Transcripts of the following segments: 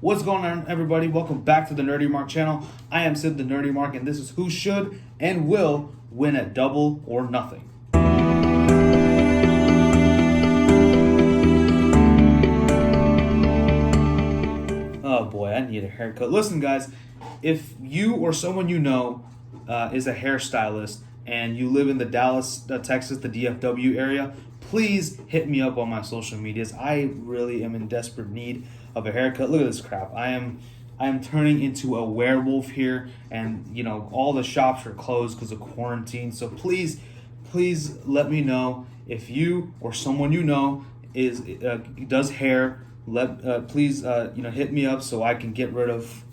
What's going on, everybody? Welcome back to the Nerdy Mark channel. I am Sid the Nerdy Mark, and this is who should and will win at Double or Nothing. Oh boy, I need a haircut. Listen, guys, if you or someone you know is a hairstylist and you live in the Dallas, Texas, the DFW area, please hit me up on my social medias. I really am in desperate need of a haircut. Look at this crap. I am turning into a werewolf here, and all the shops are closed because of quarantine. So please let me know if you or someone you know is does hair. Please hit me up so I can get rid of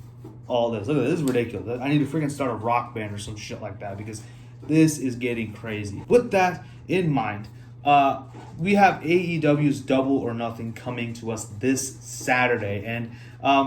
all this. Look at this is ridiculous. I need to freaking start a rock band or some shit like that because this is getting crazy. With that in mind, we have AEW's Double or Nothing coming to us this Saturday. And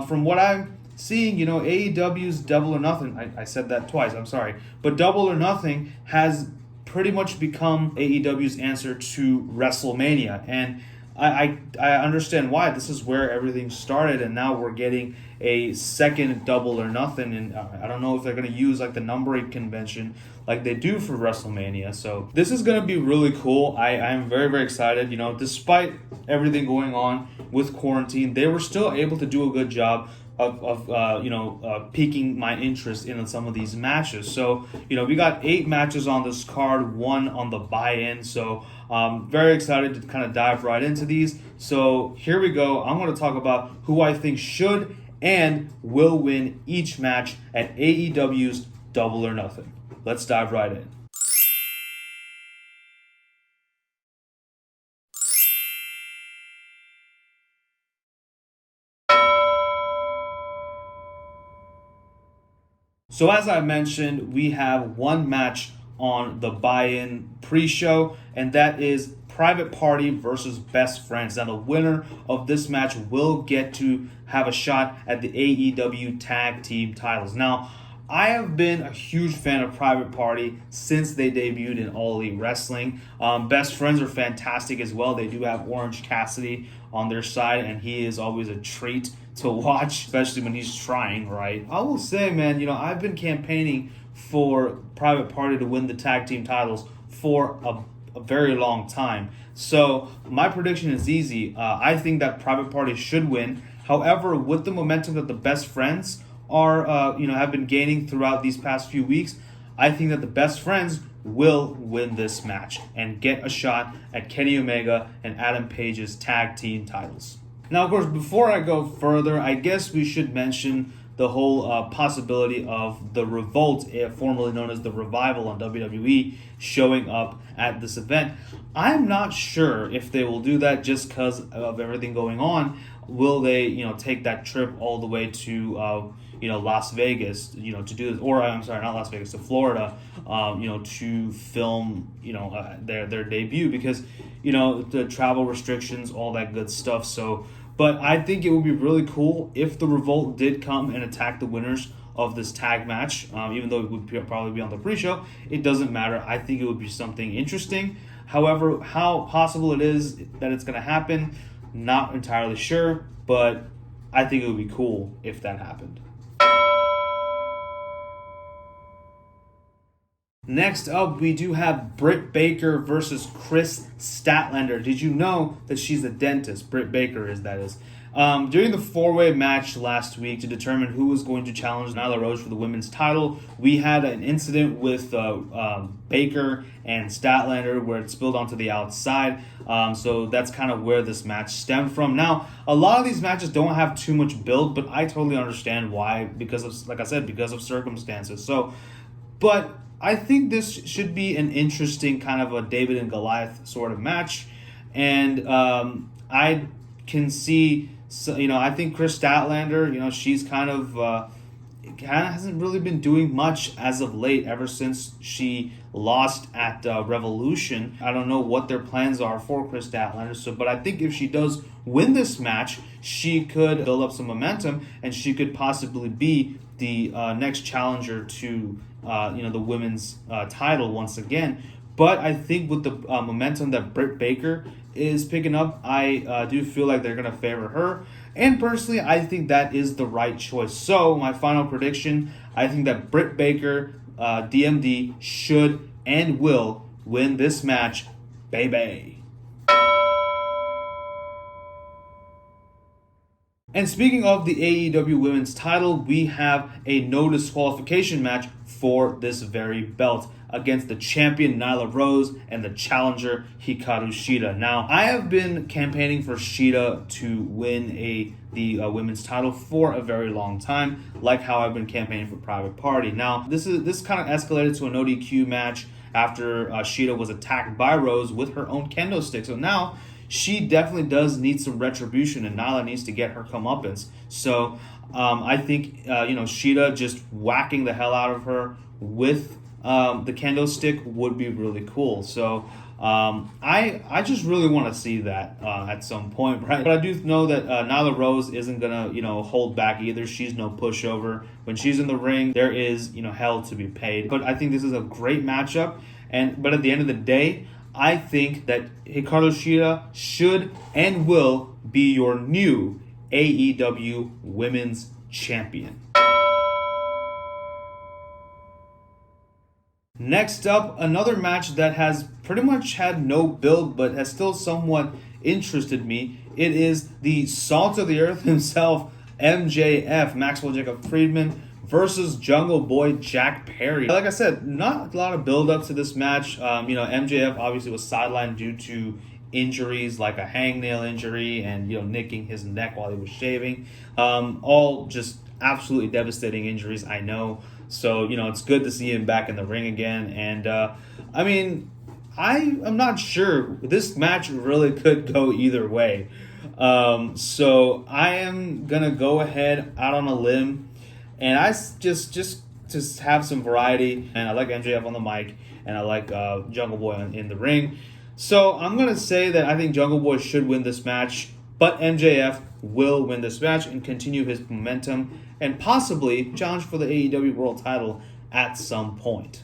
from what I'm seeing, AEW's Double or Nothing, I said that twice, I'm sorry. But Double or Nothing has pretty much become AEW's answer to WrestleMania. And I understand why. This is where everything started, and now we're getting a second Double or Nothing. And I don't know if they're going to use like the numbering convention like they do for WrestleMania. So this is going to be really cool. I am very, very excited. Despite everything going on with quarantine, they were still able to do a good job of piquing my interest in some of these matches. So, we got 8 matches on this card, 1 on the buy-in. So, very excited to kind of dive right into these. So, here we go. I'm going to talk about who I think should and will win each match at AEW's Double or Nothing. Let's dive right in. So as I mentioned, we have one match on the buy-in pre-show, and that is Private Party versus Best Friends. Now the winner of this match will get to have a shot at the AEW Tag Team titles. Now, I have been a huge fan of Private Party since they debuted in All Elite Wrestling. Best Friends are fantastic as well. They do have Orange Cassidy on their side, and he is always a treat to watch, especially when he's trying, right? I will say, man, I've been campaigning for Private Party to win the tag team titles for a very long time. So my prediction is easy. I think that Private Party should win. However, with the momentum that the Best Friends are, have been gaining throughout these past few weeks, I think that the Best Friends will win this match and get a shot at Kenny Omega and Adam Page's tag team titles. Now, of course, before I go further, I guess we should mention the whole possibility of the Revolt, formerly known as the Revival on WWE, showing up at this event. I'm not sure if they will do that just because of everything going on. Will they, take that trip all the way to, Las Vegas, to do this, or I'm sorry, not Las Vegas, to Florida, to film, their debut because, the travel restrictions, all that good stuff. So, but I think it would be really cool if the Revolt did come and attack the winners of this tag match, even though it would probably be on the pre-show. It doesn't matter. I think it would be something interesting. However, how possible it is that it's going to happen, not entirely sure, but I think it would be cool if that happened. Next up, we do have Britt Baker versus Chris Statlander. Did you know that she's a dentist? Britt Baker is, that is. During the 4-way match last week to determine who was going to challenge Nyla Rose for the women's title, we had an incident with Baker and Statlander where it spilled onto the outside. So that's kind of where this match stemmed from. Now, a lot of these matches don't have too much build, but I totally understand why, because of, like I said, because of circumstances. But I think this should be an interesting kind of a David and Goliath sort of match. And I can see, I think Chris Statlander, she's kind of hasn't really been doing much as of late, ever since she lost at Revolution. I don't know what their plans are for Chris Statlander, but I think if she does win this match, she could build up some momentum, and she could possibly be the next challenger to the women's title once again. But I think with the momentum that Britt Baker is picking up, I do feel like they're going to favor her. And personally, I think that is the right choice. So my final prediction, I think that Britt Baker, DMD, should and will win this match, baby. And speaking of the AEW Women's title, we have a no disqualification match for this very belt against the champion Nyla Rose and the challenger Hikaru Shida. Now, I have been campaigning for Shida to win the women's title for a very long time, like how I've been campaigning for Private Party. Now, this kind of escalated to an ODQ match after Shida was attacked by Rose with her own kendo stick. So now she definitely does need some retribution, and Nyla needs to get her comeuppance. So I think Shida just whacking the hell out of her with the kendo stick would be really cool. So I just really want to see that at some point, right? But I do know that Nyla Rose isn't gonna hold back either. She's no pushover. When she's in the ring, there is hell to be paid. But I think this is a great matchup. But at the end of the day, I think that Hikaru Shida should and will be your new AEW Women's Champion. Next up, another match that has pretty much had no build but has still somewhat interested me. It is the Salt of the Earth himself, MJF, Maxwell Jacob Friedman, versus Jungle Boy Jack Perry. Like I said, not a lot of build-up to this match. MJF obviously was sidelined due to injuries like a hangnail injury and nicking his neck while he was shaving. All just absolutely devastating injuries, I know. So, it's good to see him back in the ring again. And, I'm not sure. This match really could go either way. So I am going to go ahead out on a limb. And I just have some variety. And I like MJF on the mic. And I like Jungle Boy in the ring. So I'm going to say that I think Jungle Boy should win this match. But MJF will win this match and continue his momentum. And possibly challenge for the AEW World title at some point.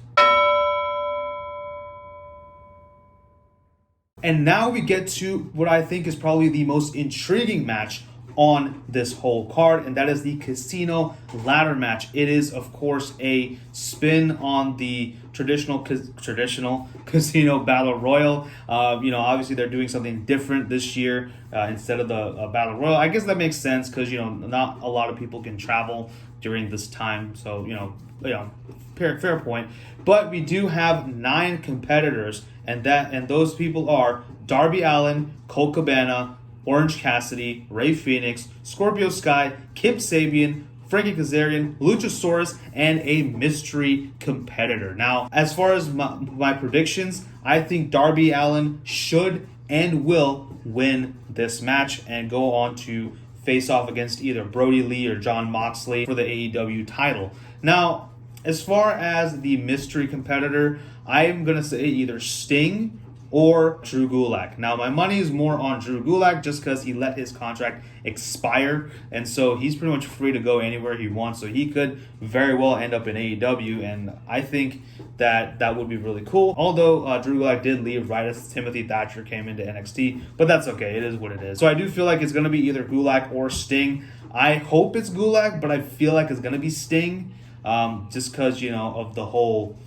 And now we get to what I think is probably the most intriguing match on this whole card, and that is the Casino Ladder match. It is, of course, a spin on the traditional Casino Battle Royal. Obviously they're doing something different this year instead of the Battle Royal. I guess that makes sense because not a lot of people can travel during this time. So fair point. But we do have 9 competitors, and those people are Darby Allin, Colt Cabana, Orange Cassidy, Rey Fenix, Scorpio Sky, Kip Sabian, Frankie Kazarian, Luchasaurus, and a mystery competitor. Now, as far as my predictions, I think Darby Allin should and will win this match and go on to face off against either Brody Lee or Jon Moxley for the AEW title. Now, as far as the mystery competitor, I am going to say either Sting or Drew Gulak. Now, my money is more on Drew Gulak just because he let his contract expire, and so he's pretty much free to go anywhere he wants, so he could very well end up in AEW, and I think that would be really cool. Although Drew Gulak did leave right as Timothy Thatcher came into NXT, but that's okay. It is what it is. So I do feel like it's going to be either Gulak or Sting. I hope it's Gulak, but I feel like it's going to be Sting just because, of the whole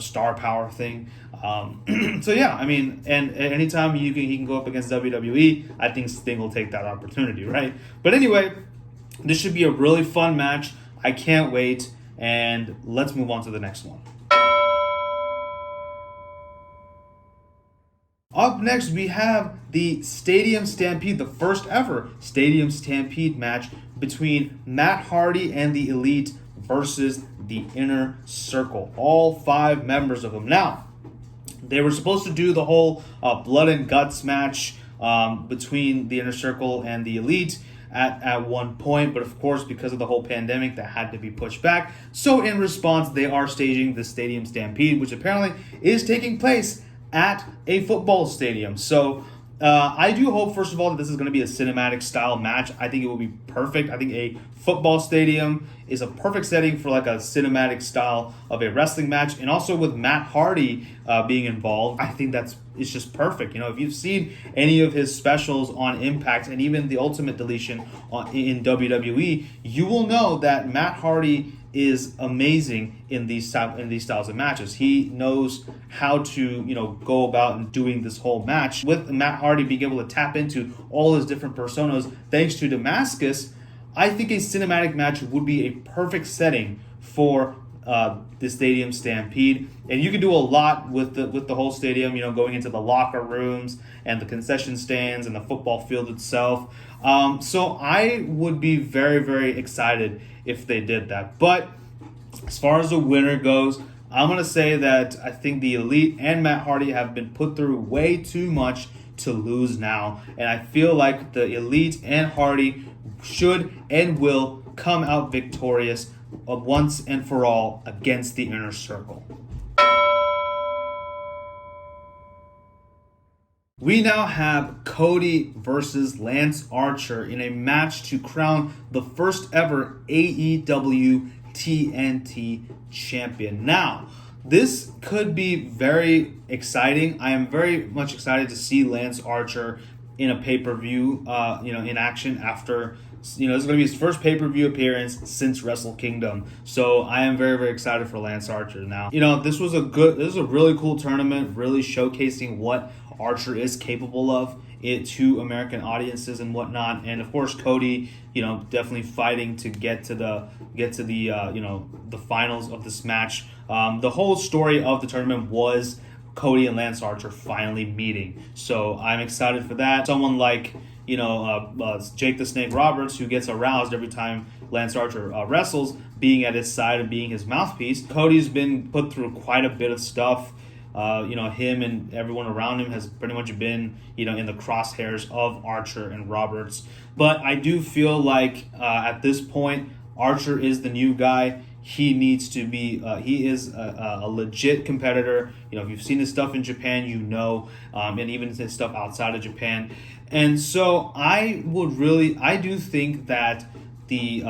star power thing. So yeah, and anytime he can go up against WWE, I think Sting will take that opportunity, right? But anyway, this should be a really fun match. I can't wait, and let's move on to the next one. Up next, we have the Stadium Stampede, the first ever Stadium Stampede match between Matt Hardy and the Elite versus the Inner Circle. All 5 members of them. Now, they were supposed to do the whole blood and guts match between the Inner Circle and the Elite at one point, but of course, because of the whole pandemic, that had to be pushed back. So in response, they are staging the Stadium Stampede, which apparently is taking place at a football stadium. So I do hope, first of all, that this is going to be a cinematic style match. I think it will be perfect. I think a football stadium is a perfect setting for like a cinematic style of a wrestling match. And also with Matt Hardy being involved, I think it's just perfect. If you've seen any of his specials on Impact and even the Ultimate Deletion in WWE, you will know that Matt Hardy is amazing in these styles of matches. He knows how to go about and doing this whole match. With Matt Hardy being able to tap into all his different personas thanks to Damascus, I think a cinematic match would be a perfect setting for the stadium Stampede. And you can do a lot with the whole stadium, going into the locker rooms and the concession stands and the football field itself. So I would be very, very excited if they did that. But as far as the winner goes, I'm going to say that I think the Elite and Matt Hardy have been put through way too much to lose now. And I feel like the Elite and Hardy should and will come out victorious once and for all against the Inner Circle. We now have Cody versus Lance Archer in a match to crown the first ever AEW TNT champion. Now, this could be very exciting. I am very much excited to see Lance Archer in a pay-per-view, in action after, this is going to be his first pay-per-view appearance since Wrestle Kingdom. So I am very, very excited for Lance Archer now. This was a really cool tournament, really showcasing what Archer is capable of to American audiences and whatnot. And of course, Cody, definitely fighting to get to the the finals of this match. The whole story of the tournament was Cody and Lance Archer finally meeting. So I'm excited for that. Someone like Jake the Snake Roberts, who gets aroused every time Lance Archer wrestles, being at his side and being his mouthpiece. Cody's been put through quite a bit of stuff. Him and everyone around him has pretty much been, in the crosshairs of Archer and Roberts. But I do feel like at this point, Archer is the new guy. He needs to be, he is a legit competitor. If you've seen his stuff in Japan, and even his stuff outside of Japan. And so I do think that the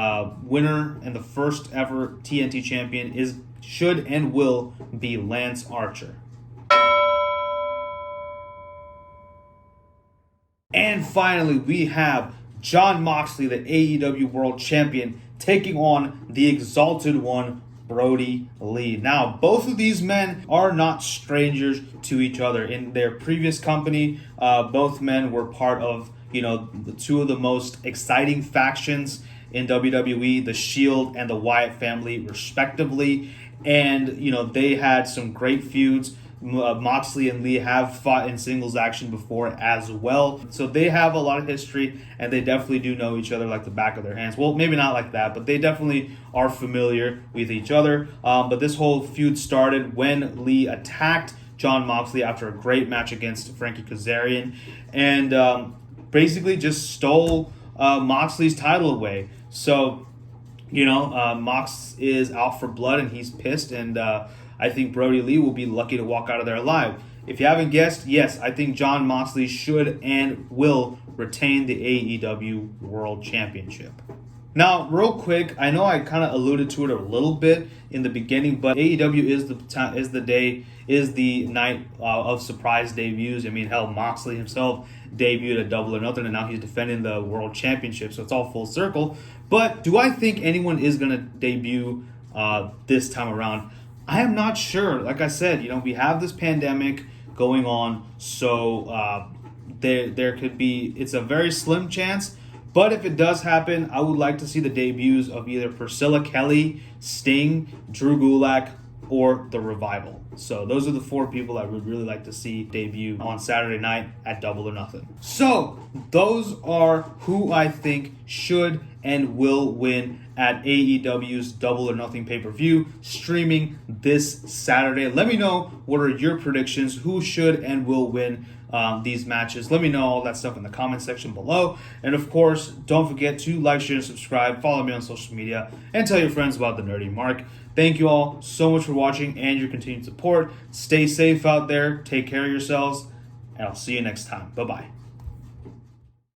winner and the first ever TNT champion should and will be Lance Archer. And finally, we have Jon Moxley, the AEW World Champion, taking on the Exalted One, Brody Lee. Now, both of these men are not strangers to each other. In their previous company, both men were part of, the two of the most exciting factions in WWE, the Shield and the Wyatt family, respectively. And, they had some great feuds. Moxley and Lee have fought in singles action before as well. So they have a lot of history, and they definitely do know each other like the back of their hands. Well, maybe not like that, but they definitely are familiar with each other. But this whole feud started when Lee attacked Jon Moxley after a great match against Frankie Kazarian, and basically just stole Moxley's title away. So, Mox is out for blood, and he's pissed, and I think Brody Lee will be lucky to walk out of there alive. If you haven't guessed, yes, I think Jon Moxley should and will retain the AEW World Championship. Now, real quick, I know I kind of alluded to it a little bit in the beginning, but AEW is the night of surprise debuts. I mean, hell, Moxley himself debuted at Double or Nothing, and now he's defending the World Championship, so it's all full circle. But do I think anyone is going to debut this time around? I am not sure. Like I said, we have this pandemic going on, so there could be, it's a very slim chance. But if it does happen, I would like to see the debuts of either Priscilla Kelly, Sting, Drew Gulak, or The Revival. So those are the four people I would really like to see debut on Saturday night at Double or Nothing. So those are who I think should and will win at AEW's Double or Nothing pay-per-view streaming this Saturday. Let me know what are your predictions, who should and will win these matches. Let me know all that stuff in the comment section below. And of course, don't forget to like, share, and subscribe. Follow me on social media and tell your friends about the Nerdy Mark. Thank you all so much for watching and your continued support. Stay safe out there. Take care of yourselves. And I'll see you next time. Bye-bye.